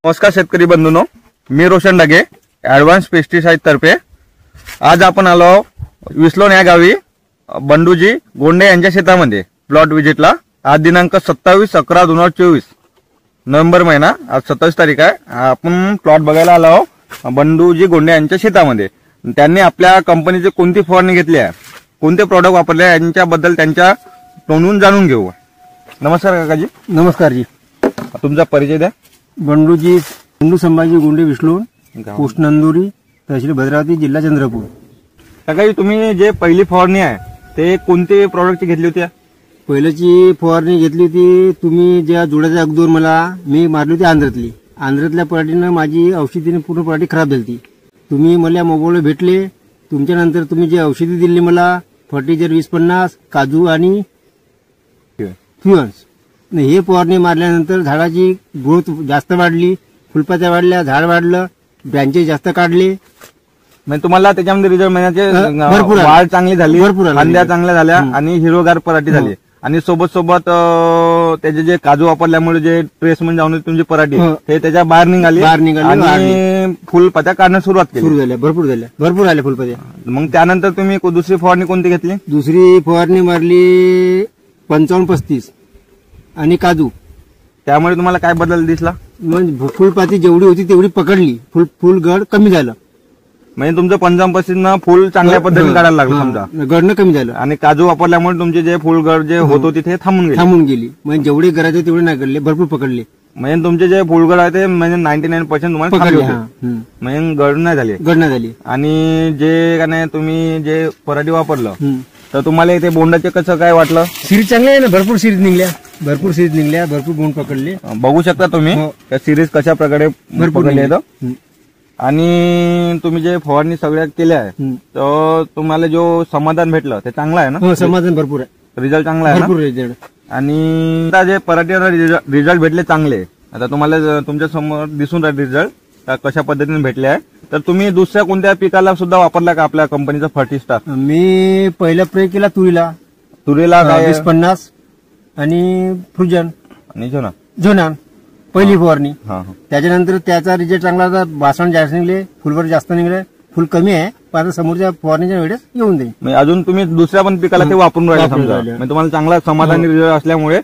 नमस्कार शेतकरी बंधूंनो, मी Roshan डागे advance pesticide तर्फे आज आपण आलो विस्लोन या गावी बंडूजी गोंडे यांच्या शेतामध्ये प्लॉट विजिटला। आज दिनांक 27/11/2024 नोव्हेंबर महिना, आज 27 तारीख आहे। आपण प्लॉट बघायला आलो बंडूजी गोंडे यांच्या शेतामध्ये। त्यांनी आपल्या कंपनीची कोणती फवारणी घेतली आहे, कोणते प्रॉडक्ट वापरले आहे यांच्याबद्दल त्यांच्या तोंडून जाणून घेऊ। नमस्कार काकाजी। नमस्कार जी। तुमचा परिचय द्या। बंडू संभाजी गोंडे विस्लोन, पोस्ट नंदुरी, तहसील भद्रावती, जिल्हा चंद्रपूर। काकाजी, तुम्ही जे पहिली फवारणी आहे ते कोणते प्रॉडक्टची घेतली होती? पहिल्याची फवारणी घेतली होती तुम्ही ज्या जोड्याच्या अगोदर मी मारली होती आंध्रातल्या पराठीनं माझी औषधीने पूर्ण पराठी खराब झाली। तुम्ही मला मोबाईलवर भेटले, तुमच्यानंतर तुम्ही जे औषधी दिली मला फर्टिलायझर 20-50 काजू आणि फ्युअन्स, हे फवारणी मारल्यानंतर झाडाची ग्रोथ जास्त वाढली, फुलपात्या वाढल्या, झाड वाढलं, ब्रँचेस जास्त काढले। म्हणजे तुम्हाला त्याच्यामध्ये रिझल्ट महिन्याचे भरपूर वाढ चांगली झाली, भरपूर फांद्या चांगल्या झाल्या आणि हिरवगार पराठी झाली। आणि सोबत सोबत त्याचे जे काजू वापरल्यामुळे जे ट्रेस म्हणजे जाऊन तुमची पराठी हे त्याच्या बाहेर निघाली आणि फुलपात्या काढण्यास सुरुवात केली। भरपूर आल्या फुलपात्या। मग त्यानंतर तुम्ही दुसरी फवारणी कोणती घेतली? दुसरी फवारणी मारली 55-35 आणि काजू। त्यामुळे तुम्हाला काय बदल दिसला? म्हणजे फुलपाती जेवढी होती तेवढी पकडली, फुलगड कमी झालं। म्हणजे तुमचं 55% फुल चांगल्या पद्धतीने काढायला लागलं, समजा गडनं कमी झालं। आणि काजू वापरल्यामुळे तुमचे जे फुलगड जे होत होती ते थांबून गेली। म्हणजे जेवढे गडाचे तेवढे नाही गडले, भरपूर पकडले। म्हणजे तुमचे जे फुलगड आहे ते म्हणजे 99% तुम्हाला पकडले, म्हणजे गड नाही झाली। आणि जे का नाही तुम्ही जे पराठी वापरलं तर तुम्हाला ते बोंडाचे कसं काय वाटलं? सिरीज चांगले आहे ना, भरपूर सिरीज निघल्या, भरपूर बोंड पकडले। बघू शकता तुम्ही त्या सिरीज कशा प्रकारे पकडले आहेत। आणि तुम्ही जे फवारणी सगळ्या केल्या आहे तर तुम्हाला जो समाधान भेटलं ते चांगलं आहे ना? समाधान भरपूर आहे, रिझल्ट चांगला आहे ना? रिझल्ट। आणि आता जे पराठीला रिझल्ट भेटले चांगले, आता तुम्हाला तुमच्या समोर दिसून राहिले रिझल्ट कशा पद्धतीने भेटले आहे। तर तुम्ही दुसऱ्या कोणत्या पिकाला सुद्धा वापरला का आपल्या कंपनीचा फर्टिस्टार? मी पहिला प्रयोग केला तुरीला काय 20-50 आणि फ्रुजन आणि झोनान पहिली फवारणी। त्याच्यानंतर त्याचा रिझल्ट चांगला होता, भाषण जास्त निघले, फुलवर जास्त निघले, फुल कमी आहे, पण आता समोरच्या फवारणीच्या वेळेस येऊन जाईल। अजून तुम्ही दुसऱ्या पण पिकाला ते वापरून राहिले समजा, तुम्हाला चांगला समाधानी रिझल्ट असल्यामुळे